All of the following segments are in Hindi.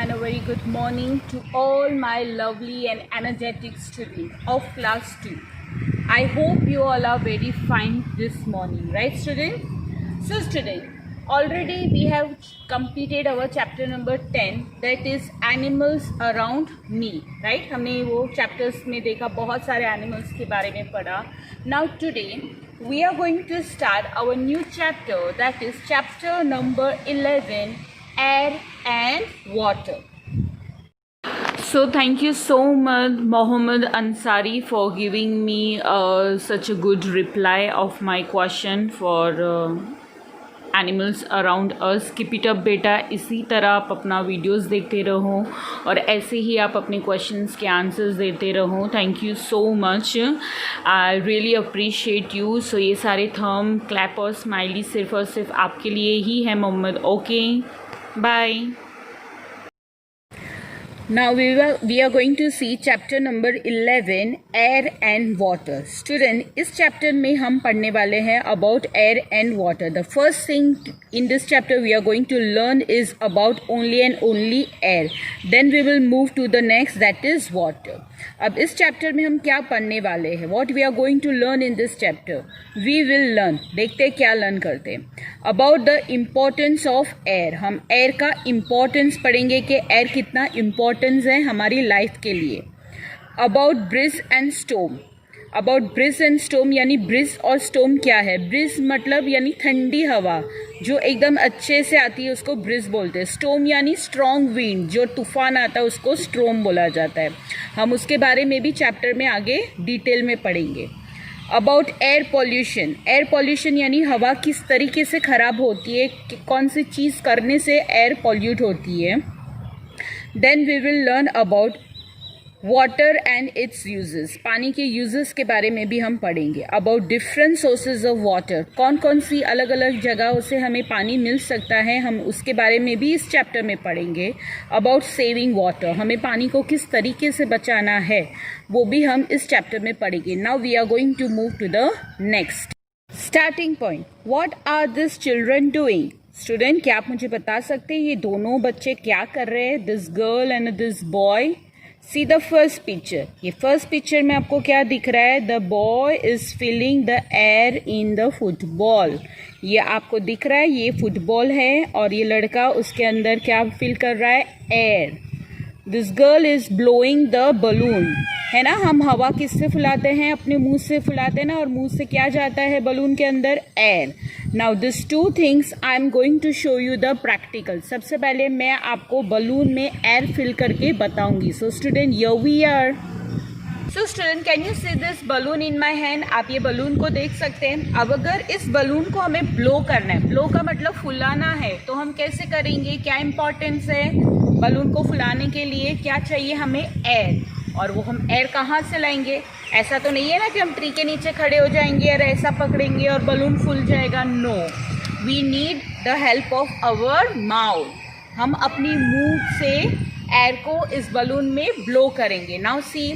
and a very good morning to all my lovely and energetic students of class 2. I hope you all are very fine this morning, right students? So students, already we have completed our chapter number 10, that is animals around me, right? हमने वो chapters में देखा, बहुत सारे animals के बारे में पढ़ा. Now today we are going to start our new chapter, that is chapter number 11, air and water. So thank you so much Mohammed Ansari for giving me such a good reply of my question for animals around us. Keep it up बेटा, इसी तरह आप अपना वीडियोस देखते रहो और ऐसे ही आप अपने क्वेश्चंस के आंसर्स देते रहो. Thank you so much, I really appreciate you. So ये सारे थंब, क्लैप और स्माइली सिर्फ और सिर्फ आपके लिए ही है Mohammed. Okay, bye. Now we are going to see chapter number 11, air and water. Student, इस chapter में हम पढ़ने वाले हैं about air and water. The first thing in this chapter we are going to learn is about only and only air. Then we will move to the next, that is water. अब इस chapter में हम क्या पढ़ने वाले हैं? What we are going to learn in this chapter? We will learn. देखते हैं क्या learn करते हैं. About the importance of air. हम air का importance पढ़ेंगे कि air कितना importance है हमारी लाइफ के लिए. About breeze and storm. About breeze and storm यानी breeze और storm क्या है? breeze मतलब यानी ठंडी हवा जो एकदम अच्छे से आती है, उसको breeze बोलते हैं. storm यानी strong wind, जो तूफान आता है उसको storm बोला जाता है. हम उसके बारे में भी चैप्टर में आगे डिटेल में पढ़ेंगे. About air pollution. Air pollution यानी हवा किस तरीके से ख़राब होती है, कौन सी चीज़ करने से एयर पॉल्यूट होती है. Then we will learn about water and its uses. पानी के यूजेस के बारे में भी हम पढ़ेंगे. About different sources of water. कौन कौन सी अलग अलग जगहों से हमें पानी मिल सकता है, हम उसके बारे में भी इस चैप्टर में पढ़ेंगे. About saving water. हमें पानी को किस तरीके से बचाना है वो भी हम इस चैप्टर में पढ़ेंगे. Now we are going to move to the next. Starting point, what are this children doing. Student, क्या आप मुझे बता सकते हैं ये दोनों बच्चे क्या कर रहे हैं, this girl and this boy. See the first picture. ये फर्स्ट पिक्चर में आपको क्या दिख रहा है, the boy is filling the air in the football. ये आपको दिख रहा है, ये फुटबॉल है और ये लड़का उसके अंदर क्या फिल कर रहा है, air. This girl is blowing the balloon. है ना, हम हवा किससे फुलाते हैं, अपने मुंह से फुलाते हैं ना, और मुंह से क्या जाता है बलून के अंदर, air. Now this two things I am going to show you the practical. सबसे पहले मैं आपको बलून में एयर फिल करके बताऊंगी. So student, here we are. So student, can you see this balloon in my hand. आप ये बलून को देख सकते हैं. अब अगर इस बलून को हमें ब्लो करना है, ब्लो का मतलब फुलाना है, तो हम कैसे करेंगे, क्या इंपॉर्टेंस है बलून को फुलाने के लिए, क्या चाहिए हमें, एयर. और वो हम एयर कहाँ से लाएंगे. ऐसा तो नहीं है ना कि हम ट्री के नीचे खड़े हो जाएंगे और ऐसा पकड़ेंगे और बलून फूल जाएगा. No, we need the help of our mouth. हम अपनी मुंह से एयर को इस बलून में ब्लो करेंगे. Now see,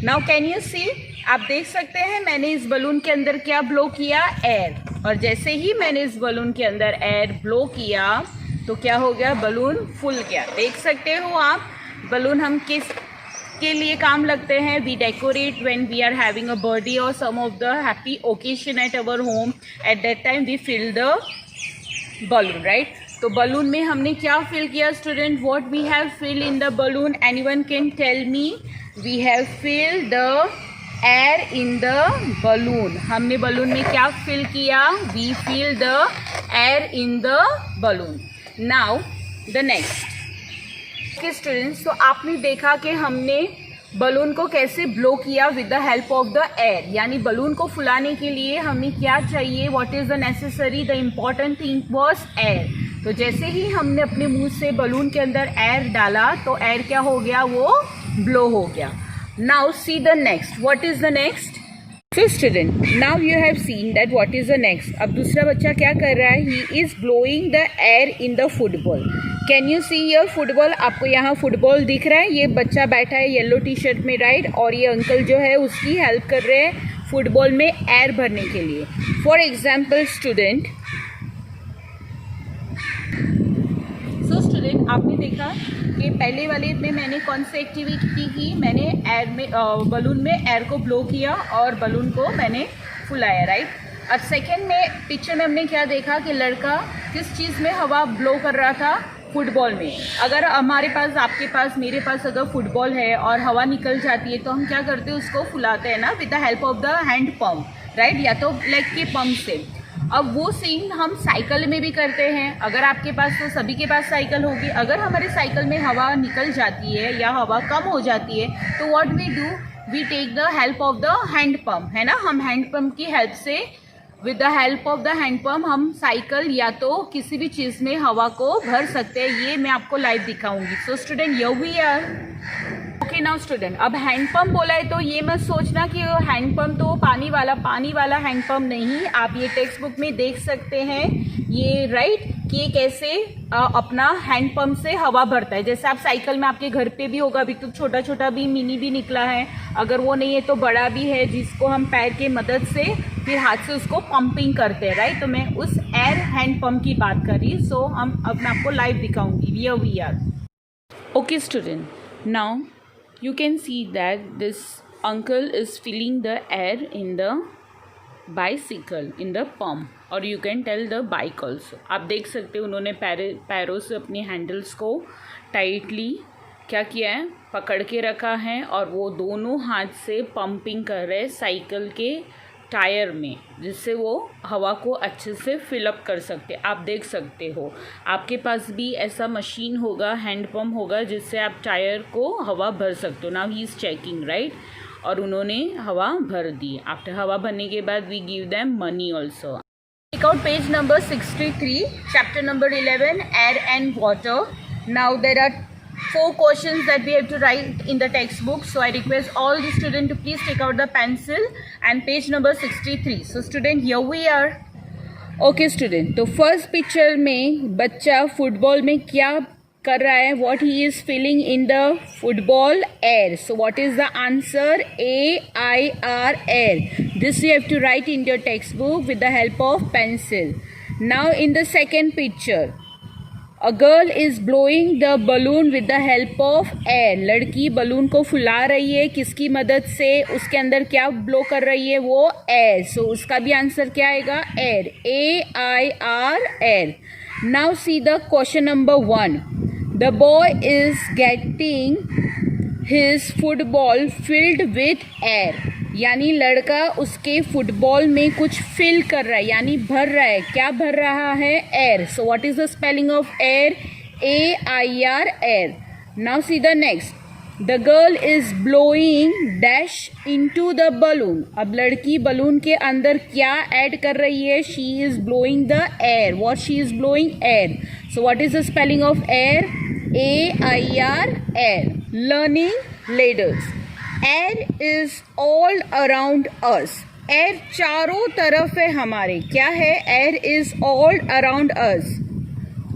now can you see. आप देख सकते हैं मैंने इस बलून के अंदर क्या ब्लो किया, एयर. और जैसे ही मैंने इस बलून के अंदर एयर ब्लो किया तो क्या हो गया, बलून फुल गया. देख सकते हो आप, बलून हम किस के लिए काम लगते हैं, we decorate when we are having a birthday और some of the happy occasion at our home. At that time we fill the balloon, right. तो बलून में हमने क्या फिल किया student, what we have fill in the balloon, anyone can tell me. We have fill the air in the balloon. हमने बलून में क्या फिल किया, we fill the air in the balloon. Now the next. Okay students, तो आपने देखा कि हमने बलून को कैसे ब्लो किया with the help of the air. यानी बलून को फुलाने के लिए हमें क्या चाहिए, what is the necessary, the important thing was air. तो जैसे ही हमने अपने मुंह से बलून के अंदर एयर डाला तो एयर क्या हो गया, वो ब्लो हो गया. Now see the next. What is the next? So student, now you have seen that what is the next. अब दूसरा बच्चा क्या कर रहा है, he is blowing the air in the football. Can you see your football? आपको यहाँ फुटबॉल दिख रहा है. ये बच्चा बैठा है येलो टी शर्ट में, राइट. और ये अंकल जो है उसकी हेल्प कर रहे हैं फुटबॉल में एयर भरने के लिए। फॉर एग्जाम्पल स्टूडेंट, आपने देखा कि पहले वाले में मैंने कौन सी एक्टिविटी की, मैंने एयर में बलून में एयर को ब्लो किया और बलून को मैंने फुलाया, राइट। अब सेकेंड में पिक्चर में हमने क्या देखा कि लड़का किस चीज़ में हवा ब्लो कर रहा था, फुटबॉल में। अगर हमारे पास, आपके पास, मेरे पास अगर फुटबॉल है और हवा निकल जाती है तो हम क्या करते हैं, उसको फुलाते हैं ना, with the help of the hand pump, right, या तो लेग के पंप से। अब वो सीन हम साइकिल में भी करते हैं। अगर आपके पास, तो सभी के पास साइकिल होगी, अगर हमारे साइकिल में हवा निकल जाती है या हवा कम हो जाती है तो what we do, we take the help of the hand pump, है ना। हम हैंड पंप की हेल्प से, with the help of the hand pump हम साइकिल या तो किसी भी चीज़ में हवा को भर सकते हैं। ये मैं आपको लाइव दिखाऊंगी। So student, here we are. Okay now student, अब हैंड पंप बोला है तो ये मत सोचना कि हैंड पंप तो पानी वाला हैंड पंप नहीं। आप ये टेक्स्ट बुक में देख सकते हैं ये, राइट, कि कैसे अपना हैंड पंप से हवा भरता है। जैसे आप साइकिल में, आपके घर पे भी होगा, अभी तो छोटा छोटा भी मिनी भी निकला है, अगर वो नहीं है तो बड़ा भी है, जिसको हम पैर के मदद से फिर हाथ से उसको पंपिंग करते हैं, राइट। तो मैं उस एयर हैंड पंप की बात कर रही। सो हम अब मैं आपको लाइव दिखाऊंगी। We are. Okay student, now you can see that this uncle is filling the air in the bicycle, in the pump, or you can tell the bike also। आप देख सकते हो उन्होंने पैरों से अपनी हैंडल्स को टाइटली क्या किया है, पकड़ के रखा है, और वो दोनों हाथ से पंपिंग कर रहे हैं साइकिल के टायर में, जिससे वो हवा को अच्छे से फिलअप कर सकते। आप देख सकते हो आपके पास भी ऐसा मशीन होगा, हैंड पंप होगा, जिससे आप टायर को हवा भर सकते हो। Now he is checking, right, और उन्होंने हवा भर दी। आफ्टर हवा भरने के बाद we give them money also. Take out page number 63, chapter number 11, air and water. Now there are 4 questions that we have to write in the textbook. So I request all the students to please take out the pencil and page number 63. So student, here we are. Okay student, तो first picture में बच्चा फुटबॉल में क्या कर रहा है, what he is filling in the football, air. So what is the answer? AIR, air. This you have to write in your textbook with the help of pencil. Now in the second picture, A girl is blowing the balloon with the help of air. लड़की बलून को फुला रही है, किसकी मदद से, उसके अंदर क्या ब्लो कर रही है, वो एयर। सो उसका भी आंसर क्या आएगा, air, AIR, air. Now see the question number 1। The boy is getting his football filled with air, यानी लड़का उसके फुटबॉल में कुछ फिल कर रहा है, यानी भर रहा है। क्या भर रहा है, air. So what is the spelling of air, AIR, air. Now see the next, the girl is blowing dash into the balloon. अब लड़की बलून के अंदर क्या ऐड कर रही है, she is blowing the air. What she is blowing, air. So what is the spelling of air, AIR, air. Learning ladders, air is all around us. Air चारों तरफ है हमारे, क्या है, air is all around us.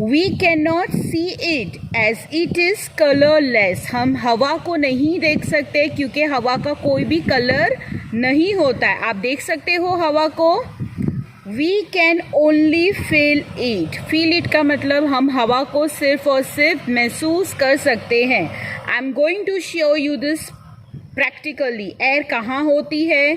We can not see it as it is colourless. हम हवा को नहीं देख सकते क्योंकि हवा का कोई भी कलर नहीं होता है। आप देख सकते हो हवा को, we can only feel it. Feel it का मतलब हम हवा को सिर्फ और सिर्फ महसूस कर सकते हैं। I am going to show you this practically. Air कहाँ होती है,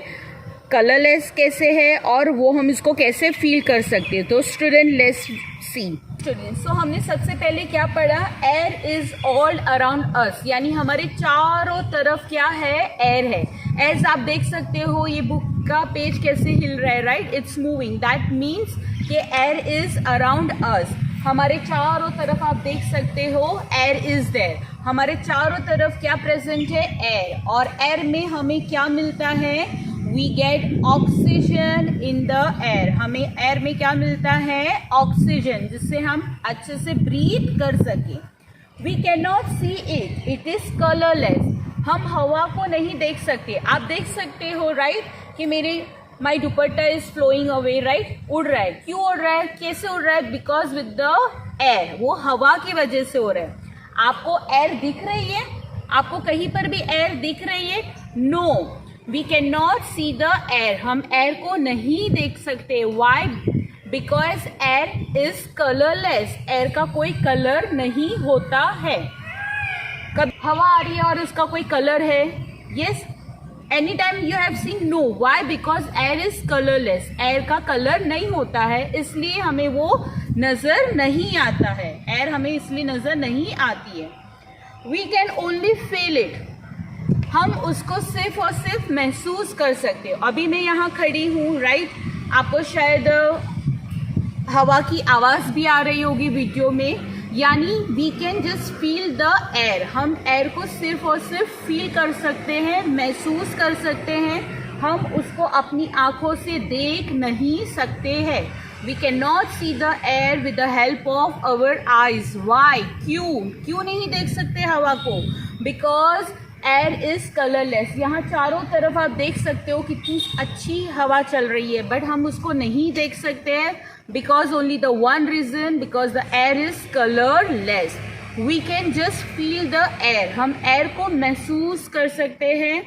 कलरलेस कैसे है, और वो हम इसको कैसे फील कर सकते हैं। तो स्टूडेंट, लेट्स सी। स्टूडेंट, सो हमने सबसे पहले क्या पढ़ा, एयर इज ऑल अराउंड अस, यानी हमारे चारों तरफ क्या है, एयर है। एज आप देख सकते हो ये बुक का पेज कैसे हिल रहा है, right, it's moving, that means कि एयर इज अराउंड अस। हमारे चारों तरफ आप देख सकते हो एयर इज देयर। हमारे चारों तरफ क्या प्रेजेंट है, एयर। और एयर में हमें क्या मिलता है, we get oxygen in the air. हमें एयर में क्या मिलता है, ऑक्सीजन, जिससे हम अच्छे से ब्रीथ कर सके। We can not see it, it is colourless. हम हवा को नहीं देख सकते। आप देख सकते हो, राइट, कि मेरे my dupatta is flowing away, right, उड़ रहा है। क्यों उड़ रहा है, कैसे उड़ रहा है, बिकॉज विद द एयर, वो हवा की वजह से हो रहा है। आपको एयर दिख रही है, आपको कहीं पर भी एयर दिख रही है, no. We can not see the air, हम एयर को नहीं देख सकते. Why? Because air is colourless, air का कोई कलर नहीं होता है. कब हवा आ रही है और उसका कोई कलर है? Yes, any time you have seen? No. Why? Because air is colourless, air का कलर नहीं होता है, इसलिए हमें वो नजर नहीं आता है. एयर हमें इसलिए नजर नहीं आती है. We can only feel it, हम उसको सिर्फ और सिर्फ महसूस कर सकते हो. अभी मैं यहाँ खड़ी हूँ, राइट? आपको शायद हवा की आवाज़ भी आ रही होगी वीडियो में, यानी we can just feel the air. हम एयर को सिर्फ और सिर्फ फील कर सकते हैं, महसूस कर सकते हैं. हम उसको अपनी आंखों से देख नहीं सकते हैं. We can not see the air with the help of our eyes. Why? क्यों नहीं देख सकते हवा को? Because air is colourless. यहाँ चारों तरफ आप देख सकते हो कितनी अच्छी हवा चल रही है, बट हम उसको नहीं देख सकते हैं. Because only the one reason, because the air is colourless. We can just feel the air, हम एयर को महसूस कर सकते हैं.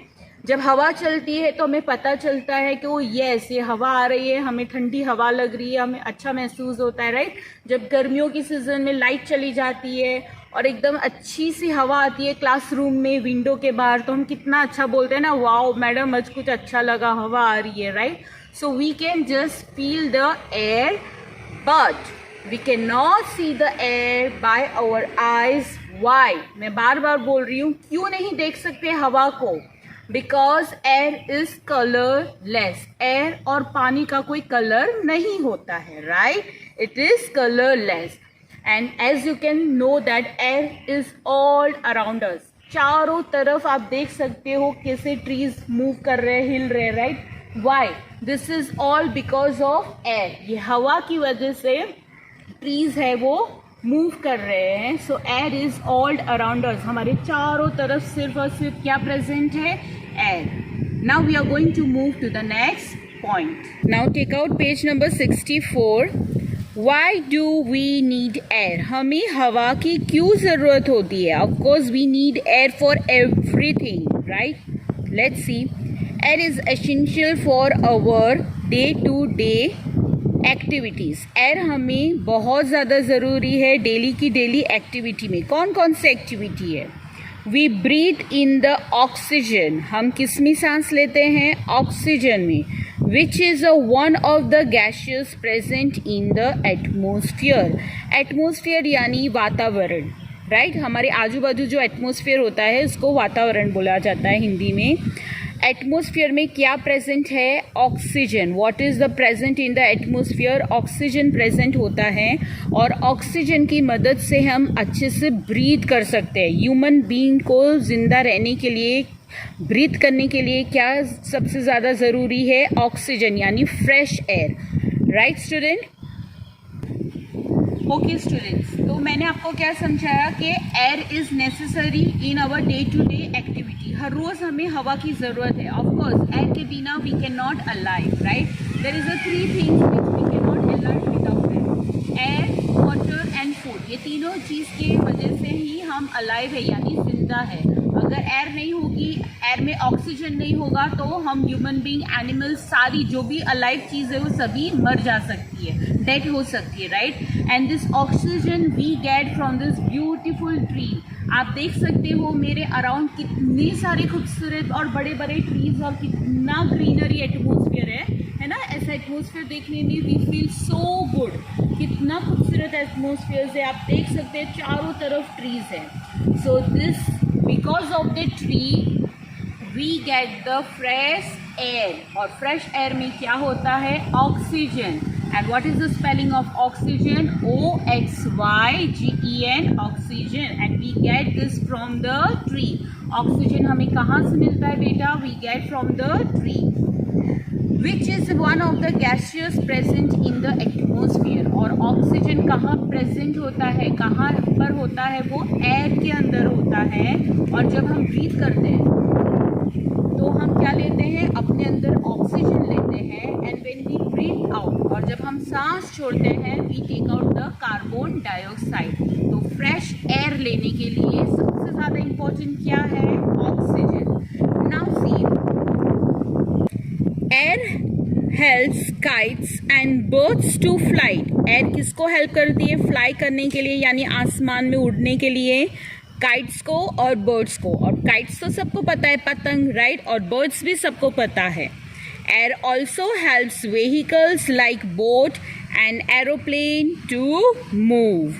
जब हवा चलती है तो हमें पता चलता है कि ओ यस, ये हवा आ रही है, हमें ठंडी हवा लग रही है, हमें अच्छा महसूस होता है, राइट? जब गर्मियों की सीजन में लाइट चली जाती है और एकदम अच्छी सी हवा आती है क्लासरूम में विंडो के बाहर, तो हम कितना अच्छा बोलते हैं ना, वाओ मैडम आज कुछ अच्छा लगा, हवा आ रही है, right? So we can just feel the air, but we can not see the air by our eyes. Why? मैं बार बार बोल रही हूँ, क्यों नहीं देख सकते हवा को? Because air is colourless, air और पानी का कोई कलर नहीं होता है, right? It is colourless. And as you can know that air is all around us. चारों तरफ आप देख सकते हो कैसे ट्रीज मूव कर रहे हैं, हिल रहे, right? Why? This is all because of air. ये हवा की वजह से ट्रीज है वो मूव कर रहे हैं. So air is all around us, हमारे चारों तरफ सिर्फ और सिर्फ क्या प्रेजेंट है? Air. Now we are going to move to the next point. Now take out page number 64. Why do we need air? हमें हवा की क्यों ज़रूरत होती है? Of course we need air for everything, right? Let's see. Air is essential for our day to day activities. Air हमें बहुत ज़्यादा ज़रूरी है डेली की डेली एक्टिविटी में. कौन कौन सी एक्टिविटी है? We breathe in the oxygen, हम किस में सांस लेते हैं? ऑक्सीजन में. Which is one of the gases present in the atmosphere. Atmosphere यानी वातावरण, राइट? हमारे आजू बाजू जो एटमोसफियर होता है उसको वातावरण बोला जाता है हिंदी में. एटमोसफियर में क्या प्रेजेंट है? Oxygen. What is the present in the atmosphere? Oxygen present होता है, और ऑक्सीजन की मदद से हम अच्छे से ब्रीथ कर सकते हैं. ह्यूमन बीइंग को जिंदा रहने के लिए, ब्रीथ करने के लिए क्या सबसे ज़्यादा ज़रूरी है? ऑक्सीजन यानी fresh air, right student? Okay students, तो मैंने आपको क्या समझाया कि air is necessary in our day to day activity. हर रोज़ हमें हवा की ज़रूरत है. ऑफकोर्स एयर के बिना we can not alive, right? There is a 3 things which we can not alive without air. Air, water and food. ये तीनों चीज़ की वजह से ही हम अलाइव है, यानी जिंदा है. अगर एयर नहीं होगी, एयर में ऑक्सीजन नहीं होगा, तो हम ह्यूमन बीइंग, एनिमल्स, सारी जो भी अलाइव चीज़ है वो सभी मर जा सकती है, डेड हो सकती है, right? And this oxygen we get from this beautiful tree. आप देख सकते हो मेरे अराउंड कितने सारे खूबसूरत और बड़े बड़े ट्रीज और कितना ग्रीनरी एटमोसफियर है ना? ऐसा एटमोसफियर देखने में वी फील सो गुड. कितना खूबसूरत एटमोसफियर है, आप देख सकते हैं चारों तरफ ट्रीज है. So this because of the tree we get the fresh air. और फ्रेश एयर में क्या होता है? Oxygen. And what is the spelling of oxygen? OXYGEN, oxygen. And we get this from the tree. Oxygen हमें कहाँ से मिलता है बेटा? We get from the tree. Which is one of the gases present in the atmosphere. और ऑक्सीजन कहाँ प्रेजेंट होता है, कहाँ पर होता है? वो एयर के अंदर होता है. और जब हम ब्रीथ करते हैं तो हम क्या लेते हैं? अपने अंदर ऑक्सीजन लेते हैं. And when we breathe out, और जब हम सांस छोड़ते हैं, we take out the carbon dioxide. तो फ्रेश एयर लेने के लिए सबसे ज़्यादा इम्पोर्टेंट क्या है? Oxygen. Now see, air helps kites and birds to fly. Air किसको हेल्प करती है फ्लाई करने के लिए, यानी आसमान में उड़ने के लिए? काइट्स को और बर्ड्स को। और काइट्स तो सबको पता है, पतंग, राइट? और बर्ड्स भी सबको पता है। Air also helps vehicles like boat and aeroplane to move.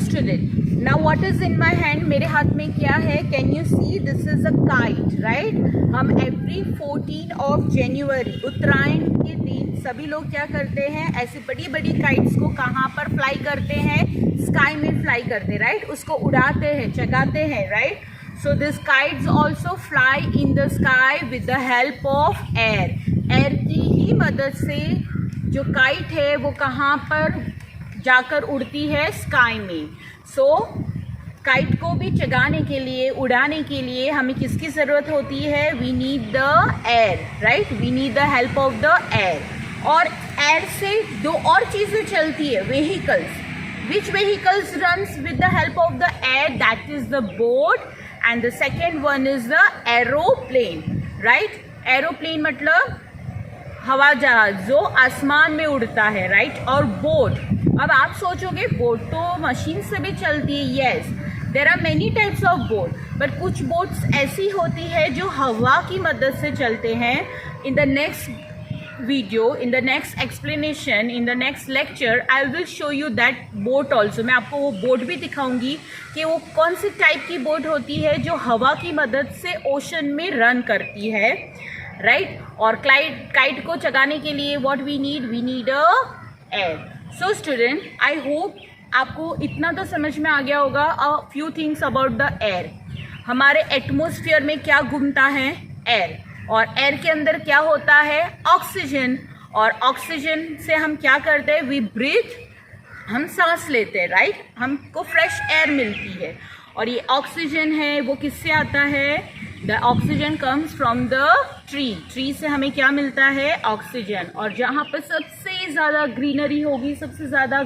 Student, now what is in my hand? मेरे हाथ में क्या है? Can you see? This is a kite, right? हम एवरी 14 ऑफ जनवरी, उत्तरायण के दिन सभी लोग क्या करते हैं? ऐसी बड़ी बड़ी काइट्स को कहाँ पर फ्लाई करते हैं? स्काई में फ्लाई करते हैं, राइट? उसको उड़ाते हैं, चगाते हैं, right? So this kites also fly in the sky with the help of air. Air की ही मदद से जो काइट है वो कहाँ पर जाकर उड़ती है? स्काई में। सो काइट को भी चगाने के लिए, उड़ाने के लिए हमें किसकी ज़रूरत होती है? We need the air, right? We need the help of the air. और एयर से दो और चीज़ें चलती है, vehicles. Which vehicles runs with the help of the air? That is the boat and the second one is the aeroplane, right? Aeroplane मतलब हवा जहाज जो आसमान में उड़ता है, राइट? और बोट, अब आप सोचोगे बोट तो मशीन से भी चलती है। Yes, there are many types of boat, but कुछ बोट्स ऐसी होती है जो हवा की मदद से चलते हैं। इन the next video, in the next explanation, in the next lecture I will show you that boat also. मैं आपको वो बोट भी दिखाऊंगी कि वो कौन सी टाइप की बोट होती है जो हवा की मदद से ओशन में रन करती है, राइट? और काइट को चगाने के लिए what we need a air. So student, I hope आपको इतना तो समझ में आ गया होगा a few things about the air. हमारे एटमॉस्फेयर में क्या घूमता है? एयर। और एयर के अंदर क्या होता है? ऑक्सीजन। और ऑक्सीजन से हम क्या करते हैं? वी ब्रीथ, हम सांस लेते हैं, राइट? हमको फ्रेश एयर मिलती है। और ये ऑक्सीजन है वो किससे आता है? The oxygen comes from the tree. Tree से हमें क्या मिलता है? ऑक्सीजन। और जहाँ पर सबसे ज़्यादा ग्रीनरी होगी, सबसे ज़्यादा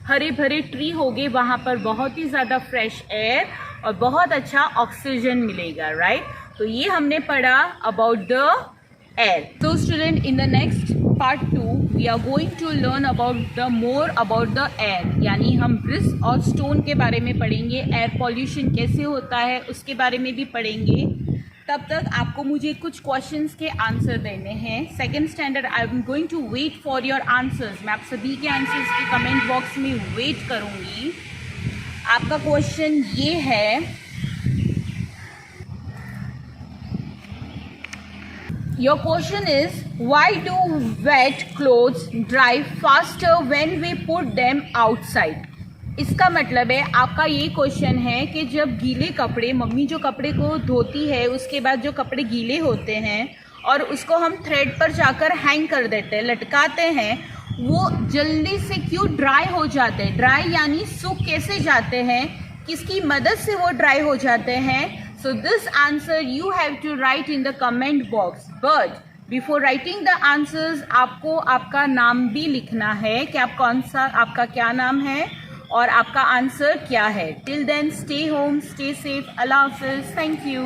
हरे भरे ट्री होंगे, वहाँ पर बहुत ही ज़्यादा फ्रेश एयर और बहुत अच्छा ऑक्सीजन मिलेगा, राइट? तो ये हमने पढ़ा अबाउट द एयर। तो student, in the next part 2 we are going to learn more about the air, यानी हम ब्रिज और स्टोन के बारे में पढ़ेंगे। एयर पॉल्यूशन कैसे होता है उसके बारे में भी पढ़ेंगे। तब तक आपको मुझे कुछ क्वेश्चंस के आंसर देने हैं। Second standard, I am going to wait for your answers. मैं आप सभी के आंसर्स के कमेंट बॉक्स में वेट करूंगी। आपका क्वेश्चन ये है, your question is why do wet clothes dry faster when we put them outside. इसका मतलब है, आपका ये क्वेश्चन है कि जब गीले कपड़े, मम्मी जो कपड़े को धोती है उसके बाद जो कपड़े गीले होते हैं और उसको हम थ्रेड पर जाकर हैंग कर देते हैं, लटकाते हैं, वो जल्दी से क्यों ड्राई हो जाते हैं? ड्राई यानी सूख कैसे जाते हैं? किसकी मदद से वो ड्राई हो जाते हैं? So this answer you have to write in the comment box. But before writing the answers आपको आपका नाम भी लिखना है कि आप कौन सा, आपका क्या नाम है और आपका आंसर क्या है। Till then, stay home, stay safe, अल्लाह हाफिज़, थैंक यू।